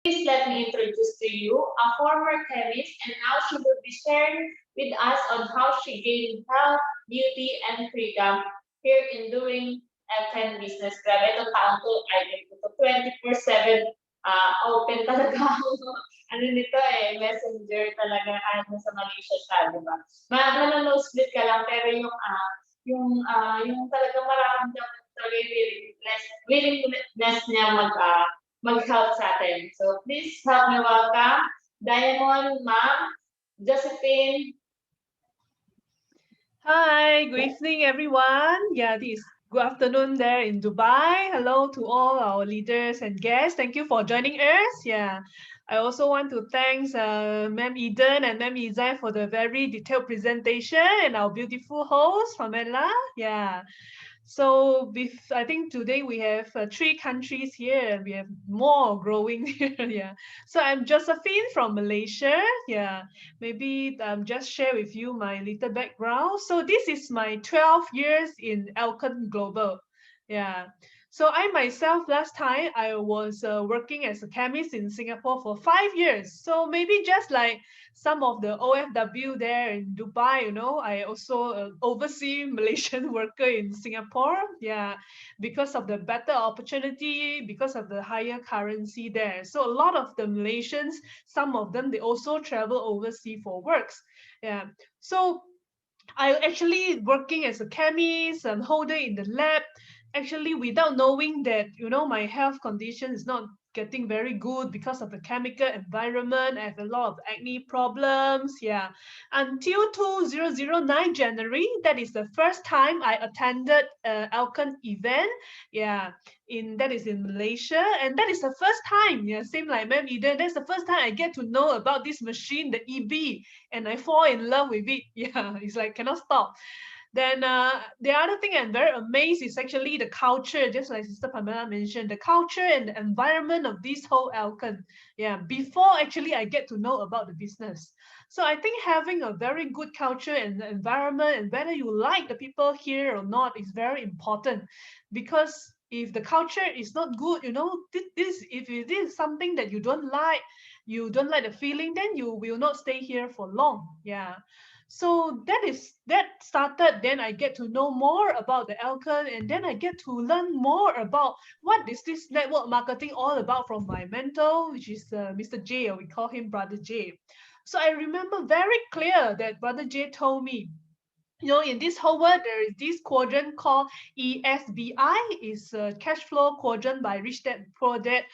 Please let me introduce to you a former chemist, and now she will be sharing with us on how she gained health, beauty, and freedom here in doing Elken business. Grabe, itong taon to, I think, 24/7 open talaga ako. Ano nito messenger talaga kahit nasa Malaysia siya, di ba? Nanonosebleed ka lang, pero yung talagang mararamdaman talaga yung willingness niya mag-help sa atin. So please help me welcome Diamond, Ma'am, Josephine. Hi, good evening, everyone. Yeah, this good afternoon there in Dubai. Hello to all our leaders and guests. Thank you for joining us. Yeah, I also want to thank Ma'am Eden and Ma'am Izai for the very detailed presentation and our beautiful host, Pamela. Yeah. So I think today we have 3 countries here and we have more growing here. Yeah. So I'm Josephine from Malaysia. Yeah. Maybe just share with you my little background. So this is my 12 years in Elken Global. Yeah. So I myself last time I was working as a chemist in Singapore for 5 years. So maybe just like some of the OFW there in Dubai, I also oversee Malaysian worker in Singapore. Yeah, because of the better opportunity, because of the higher currency there. So a lot of the Malaysians, some of them, they also travel overseas for works. Yeah. So I actually working as a chemist and holder in the lab, actually without knowing that, my health condition is not getting very good because of the chemical environment. I have a lot of acne problems. Yeah. Until 2009 January, that is the first time I attended Elken event. Yeah. That is in Malaysia. And that is the first time, yeah, same like Ma'am Eden, that's the first time I get to know about this machine, the EB, and I fall in love with it. Yeah, it's like cannot stop. Then the other thing I'm very amazed is actually the culture, just like Sister Pamela mentioned, the culture and the environment of this whole Elken. Yeah, before actually I get to know about the business. So I think having a very good culture and environment, and whether you like the people here or not, is very important. Because if the culture is not good, this if it is something that you don't like the feeling, then you will not stay here for long. Yeah. So that started. Then I get to know more about the Elken, and then I get to learn more about what is this network marketing all about from my mentor, which is Mr. J, or we call him Brother J. So I remember very clear that Brother J told me, in this whole world, there is this quadrant called ESBI, is a cash flow quadrant by Rich Dad Poor Dad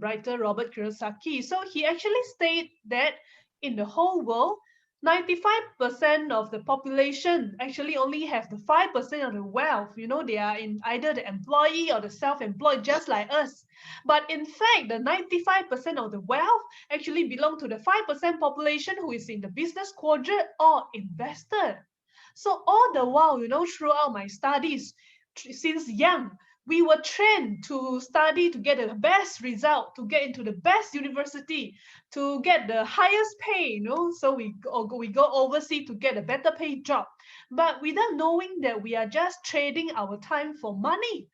writer Robert Kiyosaki. So he actually stated that in the whole world, 95% of the population actually only have the 5% of the wealth. They are in either the employee or the self-employed, just like us. But in fact, the 95% of the wealth actually belong to the 5% population who is in the business quadrant or investor. So all the while, throughout my studies, since young, we were trained to study to get the best result, to get into the best university, to get the highest pay, So we go overseas to get a better paid job, but without knowing that we are just trading our time for money.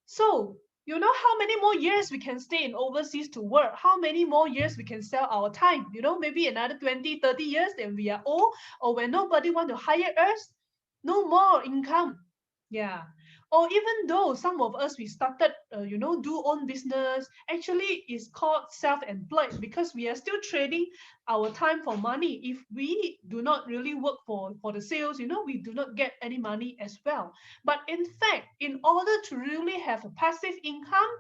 So how many more years we can stay in overseas to work? How many more years we can sell our time? Maybe another 20, 30 years, then we are old, or when nobody want to hire us, no more income. Yeah. Or even though some of us, we started, do own business, actually is called self-employed because we are still trading our time for money. If we do not really work for the sales, we do not get any money as well. But in fact, in order to really have a passive income,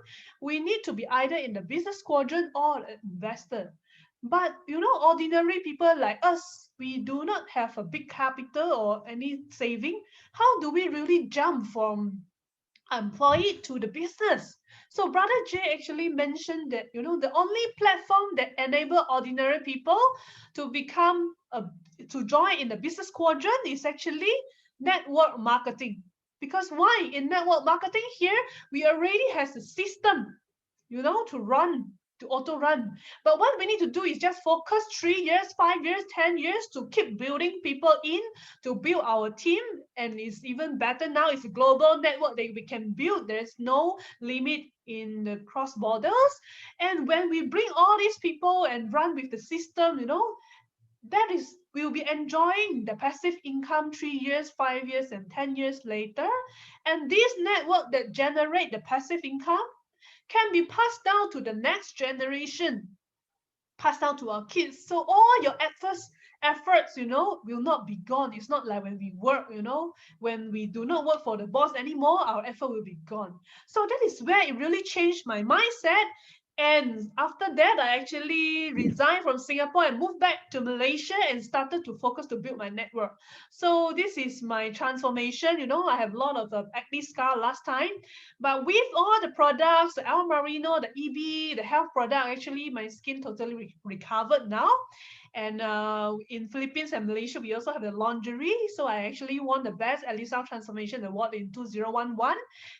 we need to be either in the business quadrant or an investor. But ordinary people like us, we do not have a big capital or any saving. How do we really jump from employee to the business? So Brother J actually mentioned that the only platform that enable ordinary people to become to join in the business quadrant is actually network marketing. Because why? In network marketing here, we already has a system, to run to auto run. But what we need to do is just focus 3 years, 5 years, 10 years to keep building people in, to build our team. And it's even better now, it's a global network that we can build. There's no limit in the cross borders. And when we bring all these people and run with the system, that is we'll be enjoying the passive income 3 years, 5 years, and 10 years later. And this network that generate the passive income can be passed down to the next generation, passed down to our kids. So all your efforts, will not be gone. It's not like when we work, when we do not work for the boss anymore, our effort will be gone. So that is where it really changed my mindset. And after that, I actually resigned from Singapore and moved back to Malaysia and started to focus to build my network. So this is my transformation. I have a lot of acne scar last time, but with all the products, the El Marino, the EB, the health product, actually my skin totally recovered now. And in Philippines and Malaysia, we also have the lingerie. So I actually won the best Elisa Transformation Award in 2011.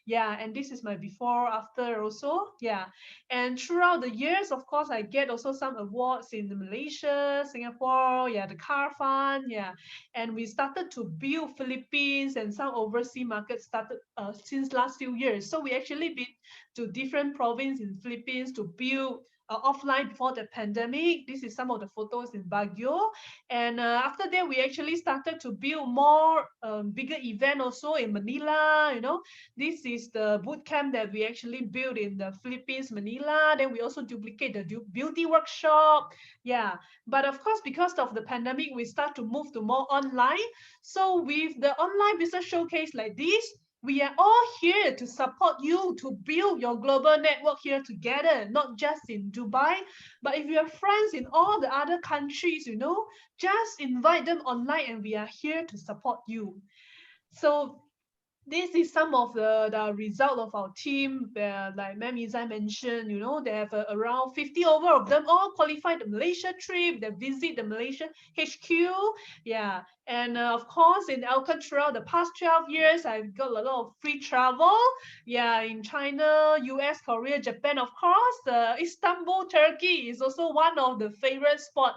Yeah, and this is my before, after also. Yeah, and throughout the years, of course, I get also some awards in Malaysia, Singapore. Yeah, the Car Fund. Yeah, and we started to build Philippines and some overseas markets started since last few years. So we actually been to different provinces in Philippines to build offline before the pandemic. This is some of the photos in Baguio. And after that, we actually started to build more bigger event also in Manila. This is the boot camp that we actually built in the Philippines, Manila. Then we also duplicate the beauty workshop. Yeah. But of course, because of the pandemic, we start to move to more online. So with the online business showcase like this, we are all here to support you to build your global network here together, not just in Dubai, but if you have friends in all the other countries, just invite them online and we are here to support you. So this is some of the result of our team. Like Ma'am Izai mentioned, they have around 50 over of them all qualified the Malaysia trip. They visit the Malaysia HQ. Yeah. And of course, in Elken throughout the past 12 years, I've got a lot of free travel. Yeah, in China, US, Korea, Japan, of course. Istanbul, Turkey is also one of the favorite spot.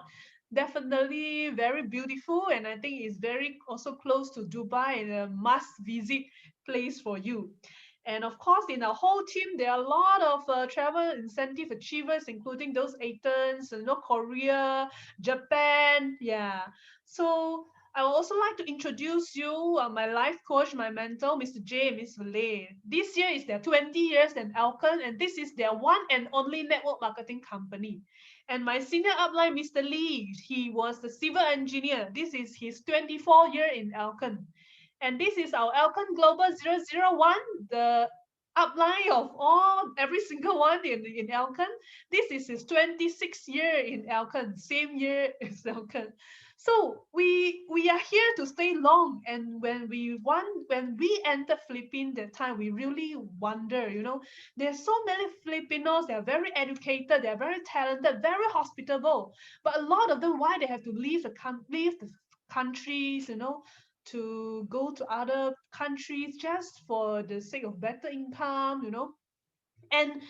Definitely very beautiful, and I think it's very also close to Dubai and a must visit place for you. And of course, in our whole team, there are a lot of travel incentive achievers, including those ATENs, Korea, Japan. Yeah. So I would also like to introduce you my life coach, my mentor, Mr. J and Miss Valet. This year is their 20 years in Elken, and this is their one and only network marketing company. And my senior upline, Mr. Lee, he was the civil engineer. This is his 24 year in Elken. And this is our Elken Global 001, the upline of every single one in Elken. This is his 26th year in Elken, same year as Elken. So we are here to stay long. And when we enter Philippines that time, we really wonder, there's so many Filipinos, they are very educated, they are very talented, very hospitable. But a lot of them, why they have to leave the countries, to go to other countries just for the sake of better income, and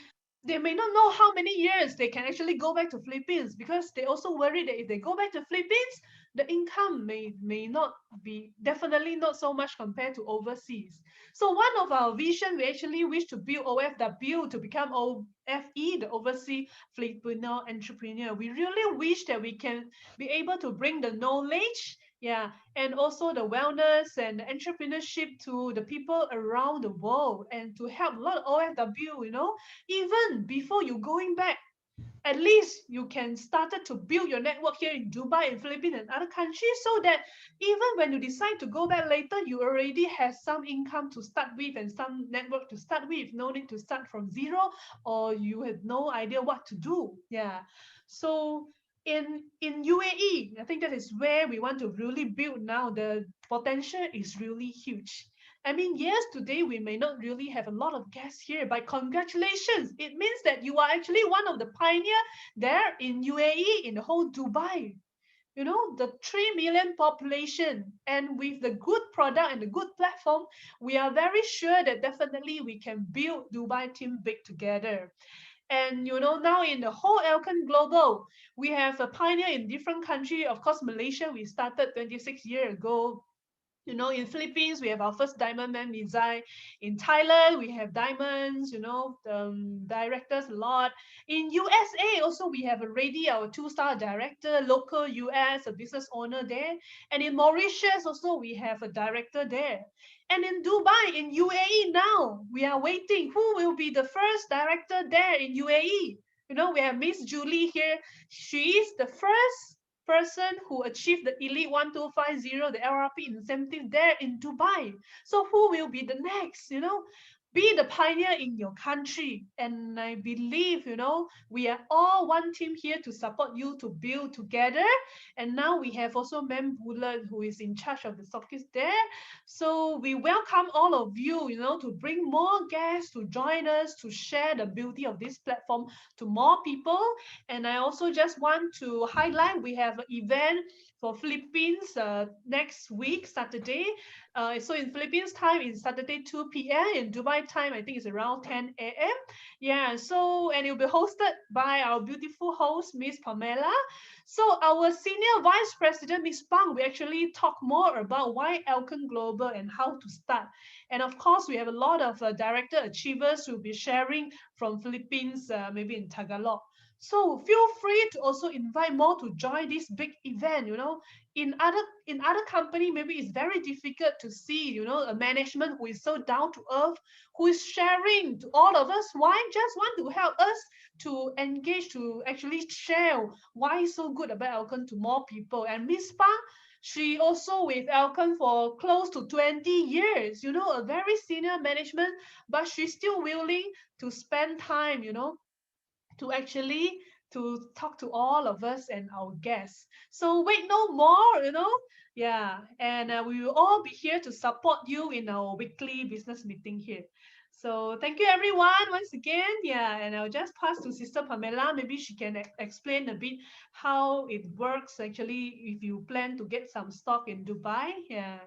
they may not know how many years they can actually go back to Philippines, because they also worry that if they go back to Philippines, the income may not be, definitely not so much compared to overseas. So one of our vision, we actually wish to build OFW to become OFE, the Overseas Filipino Entrepreneur. We really wish that we can be able to bring the knowledge, yeah, and also the wellness and the entrepreneurship to the people around the world, and to help a lot of OFW, even before you going back, at least you can started to build your network here in Dubai and Philippines and other countries, so that even when you decide to go back later, you already have some income to start with and some network to start with. No need to start from zero, or you have no idea what to do. Yeah. So in UAE, I think that is where we want to really build now. The potential is really huge. I mean, yes, today we may not really have a lot of guests here, but congratulations. It means that you are actually one of the pioneer there in UAE, in the whole Dubai. The 3 million population, and with the good product and the good platform, we are very sure that definitely we can build Dubai team big together. And now in the whole Elken Global, we have a pioneer in different country. Of course, Malaysia, we started 26 years ago. In Philippines, we have our first diamond man, Mizai. In Thailand, we have diamonds, directors a lot. In USA, also, we have already our two-star director, local US, a business owner there. And in Mauritius, also, we have a director there. And in Dubai, in UAE now, we are waiting. Who will be the first director there in UAE? We have Miss Julie here. She is the first person who achieved the Elite 1250, the LRP incentive there in Dubai. So who will be the next? Be the pioneer in your country. And I believe, we are all one team here to support you to build together. And now we have also Mem Bulan, who is in charge of the stockist there. So we welcome all of you, to bring more guests to join us to share the beauty of this platform to more people. And I also just want to highlight we have an event for Philippines next week, Saturday. So in Philippines time, it's Saturday 2 p.m. In Dubai time, I think it's around 10 a.m. Yeah, so, and it will be hosted by our beautiful host, Miss Pamela. So our senior vice president, Miss Pang, we actually talk more about why Elken Global and how to start. And of course, we have a lot of director achievers who will be sharing from Philippines, maybe in Tagalog. So feel free to also invite more to join this big event. In other company, maybe it's very difficult to see, a management who is so down to earth, who is sharing to all of us. Why just want to help us to engage, to actually share why is so good about Elken to more people. And Miss Pang, she also with Elken for close to 20 years, a very senior management, but she's still willing to spend time, to actually to talk to all of us and our guests. So wait no more, yeah, and we will all be here to support you in our weekly business meeting here. So thank you everyone once again. Yeah, and I'll just pass to Sister Pamela. Maybe she can explain a bit how it works actually if you plan to get some stock in Dubai. Yeah.